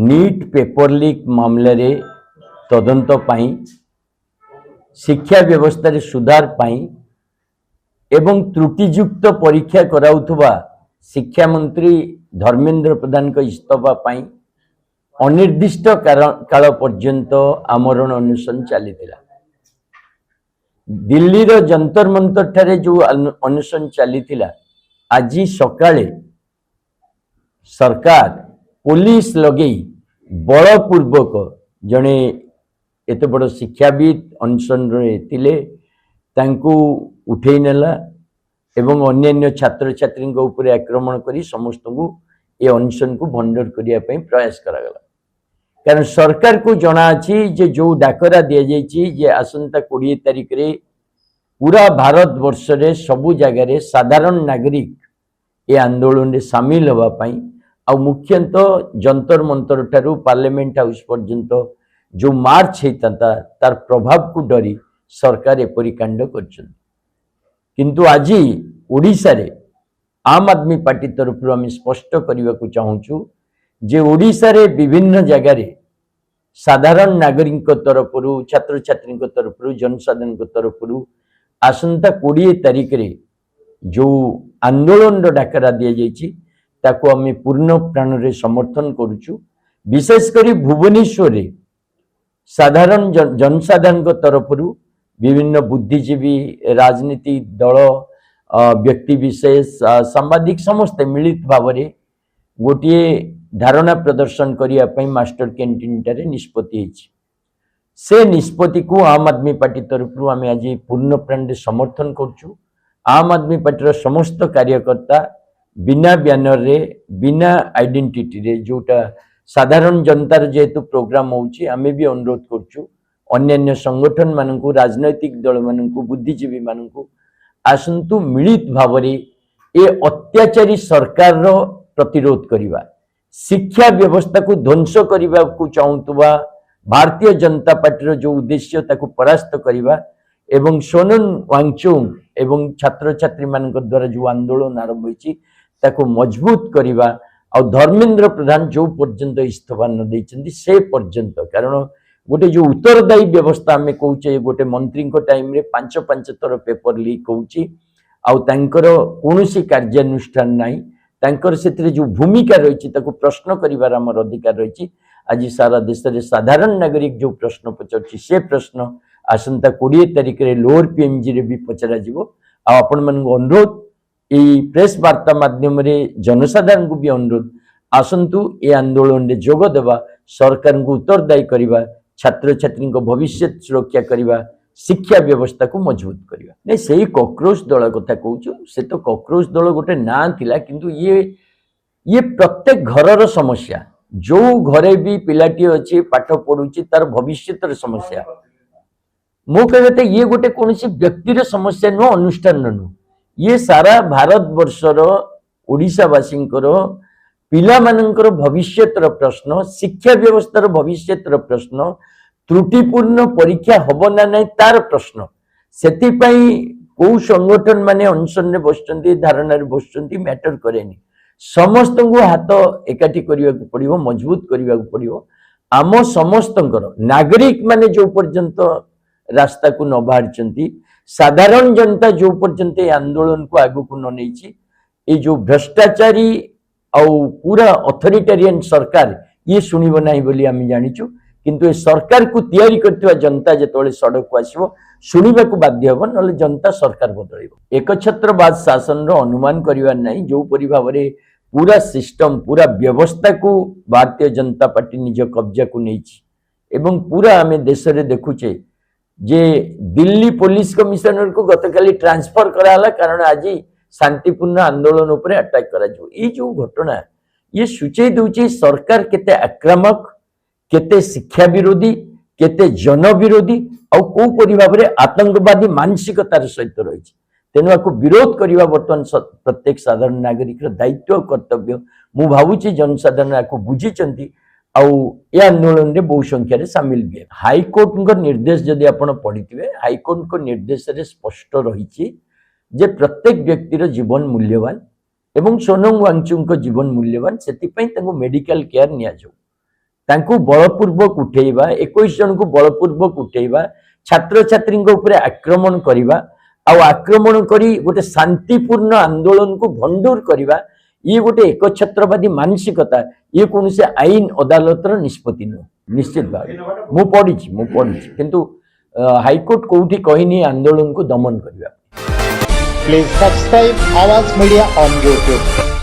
NEET paper leak मामले रे तदंत पाई शिक्षा व्यवस्था रे सुधार पाई एवं त्रुटियुक्त परीक्षा कराउथुबा शिक्षा मंत्री धर्मेंद्र प्रधान को इस्तीफा पाई अनिर्दिष्ट काल पर्यंत आमरण अनुष्ठान चली दिल्ली रो जंतर मंतर ठारे जो अनुष्ठान चली आज सकाळे सरकार पुलिस लगे बलपूर्वक जड़े एत बड़ शिक्षाविद अनशन उठे नेला एवं अन्य छात्र छात्री उपरे आक्रमण करी समस्त को ये अनशन को भंडर करने प्रयास करागला। कारण सरकार को जना अच्छी जे जो डाकरा दि जाइए आसंता 20 तारिख रे पूरा भारत वर्ष रे सबु जगह साधारण नागरिक ये आंदोलन रे सामिल होगापाई आ मुख्यतः जंतर मंतर ठारू पार्लियामेंट हाउस पर्यंत जो मार्च होता तार प्रभाव को डरी सरकार एपरी कांड कर किंतु आज ओडिशा रे आम आदमी पार्टी तरफ आम स्पष्ट करने को चाहूँ जे ओडिशा रे विभिन्न जगह रे साधारण नागरिक तरफ छात्र छात्री तरफ जनसाधारण तरफ आसंता 20 तारिख रे जो आंदोलन डाकरा दि जाइए ताको आम पूर्ण प्राण रे समर्थन करुचु। विशेषकर भुवनेश्वर रे साधारण जनसाधारण तरफ विभिन्न बुद्धिजीवी राजनीतिक दल व्यक्ति विशेष सांबादिक समस्ते मिलित भाव में गोटे धारणा प्रदर्शन करने मास्टर कैंटीन टे निष्पत्ति से निष्पत्ति को आम आदमी पार्टी तरफ आम आज पूर्ण प्राण समर्थन करुचु। आम आदमी पार्टी समस्त कार्यकर्ता बिना बैनर रे बिना आइडेंटिटी रे जोटा साधारण जनतार जेहेतु प्रोग्राम होउची आमे भी अनुरोध करचु अन्य संगठन मानकु राजनैतिक दल मानकु बुद्धिजीवी मानकु आसंतु मिलित भाव रे ए अत्याचारी सरकार रो प्रतिरोध करिबा शिक्षा व्यवस्था को ध्वंस करिबा को चाहूतुबा भारतीय जनता पार्टी रो जो उद्देश्य ताकु परास्त करिबा एवं सोनम वांगचुक एवं छात्र छात्री मानक द्वारा जो आंदोलन आरंभ होइची ताकु मजबूत करिबा और धर्मेंद्र प्रधान जो पर्यंत इस्तीफा न देइचंदी से पर्यंत कारण गोटे जो उत्तरदायी व्यवस्था आम कहे गोटे मंत्री टाइम रे 5 थर पेपर लीक होउची आउ तांकर कोनोसी कार्यानुष्ठान नाही तांकर सेतरे जो भूमिका रही ताकू प्रश्न करिवार हमर अधिकार रही। आज सारा देश रे साधारण नागरिक जो प्रश्न पचारछि से प्रश्न आसंता 20 तारिख रे लोअर पीएमजी रे भी पचरा जिवो आ आपण मन अनुरोध ये प्रेस वार्ता माध्यम रे जनसाधारण को भी अनुरोध आसंतु ये आंदोलन रे जोग देवा सरकार को उत्तरदायी करिवा छात्र छात्री भविष्य सुरक्षा करवा शिक्षा व्यवस्था को मजबूत करवा नहीं से कॉकरोच दल कथा कहूँ से तो कॉकरोच दल गोटे ना थिला किंतु ये प्रत्येक घरर समस्या जो घरे भी पिलाटी अच्छी पाठ पढ़ुची तार भविष्य समस्या मो कहते ये गोटे कौन व्यक्तिर समस्या नुह अनुष्ठान नुह ये सारा भारत वर्षर ओडिशावासी पिला मानकर भविष्यतर प्रश्न शिक्षा व्यवस्थार भविष्यतर प्रश्न त्रुटिपूर्ण परीक्षा हब ना नहीं तार प्रश्न से कौ संगठन माने अनशन बसुँच धारणा बसुँच मैटर करेनि समस्त को हाथ एकाठी करने को पड़ो मजबूत करने को पड़ो आम समस्त नागरिक माने जो पर्यंत रास्ता को न बाहरी साधारण जनता जो पर्यंत आंदोलन को आगू को न नहीं ये जो भ्रष्टाचारी आउ पूरा अथॉरिटेरियन सरकार ये शुणव ना बोली आम जाचु किंतु ये सरकार को तैयारी करथिबा जनता जेतोले सड़क को आसीबो शुणिबा को बाध्य हबो नले जनता सरकार बदलैबो एकछत्रवाद शासन रो अनुमान करिवा नहीं जो परि भाव रे पूरा सिस्टम पूरा व्यवस्था को भारतीय जनता पार्टी निज कब्जा को नैछि एवं पूरा आमे देश रे देखुचे जे दिल्ली पुलिस कमिशनर को गतकाली ट्रांसफर कराला कारण आज शांतिपूर्ण आंदोलन उपरे अटैक करा जो घटना ये सूचय दूची सरकार केते आक्रामक केते शिक्षा विरोधी केते जन विरोधी और को परि भाव रे आतंकवादी मानसिकतार सहित रही तेणु आपको विरोध करने बर्तमान प्रत्येक साधारण नागरिक दायित्व कर्तव्य मु भावुची जनसाधारण आपको बुझी आंदोलन रे बहु संख्यार सामिल भी हाईकोर्ट निर्देश जदि आपण पढ़ी हाईकोर्ट निर्देश रे स्पष्ट रही जे प्रत्येक व्यक्तिर जीवन मूल्यवान एवं सोनम वांगचुक जीवन मूल्यवान से मेडिकल केयर नि तांकु बलपूर्वक उठेबा 21 जन को बलपूर्वक उठेबा छात्र छात्री उपरे आक्रमण करवा आक्रमण करी गोटे शांतिपूर्ण आंदोलन को भंडूर करवा ये गोटे एकछत्रवादी मानसिकता ये कौन से आईन अदालतर निष्पत्ति नुह निश्चित भाव मु पढ़ी किंतु हाईकोर्ट कोठी कहनी आंदोलन को दमन करवा। Please subscribe Awaz Media on YouTube.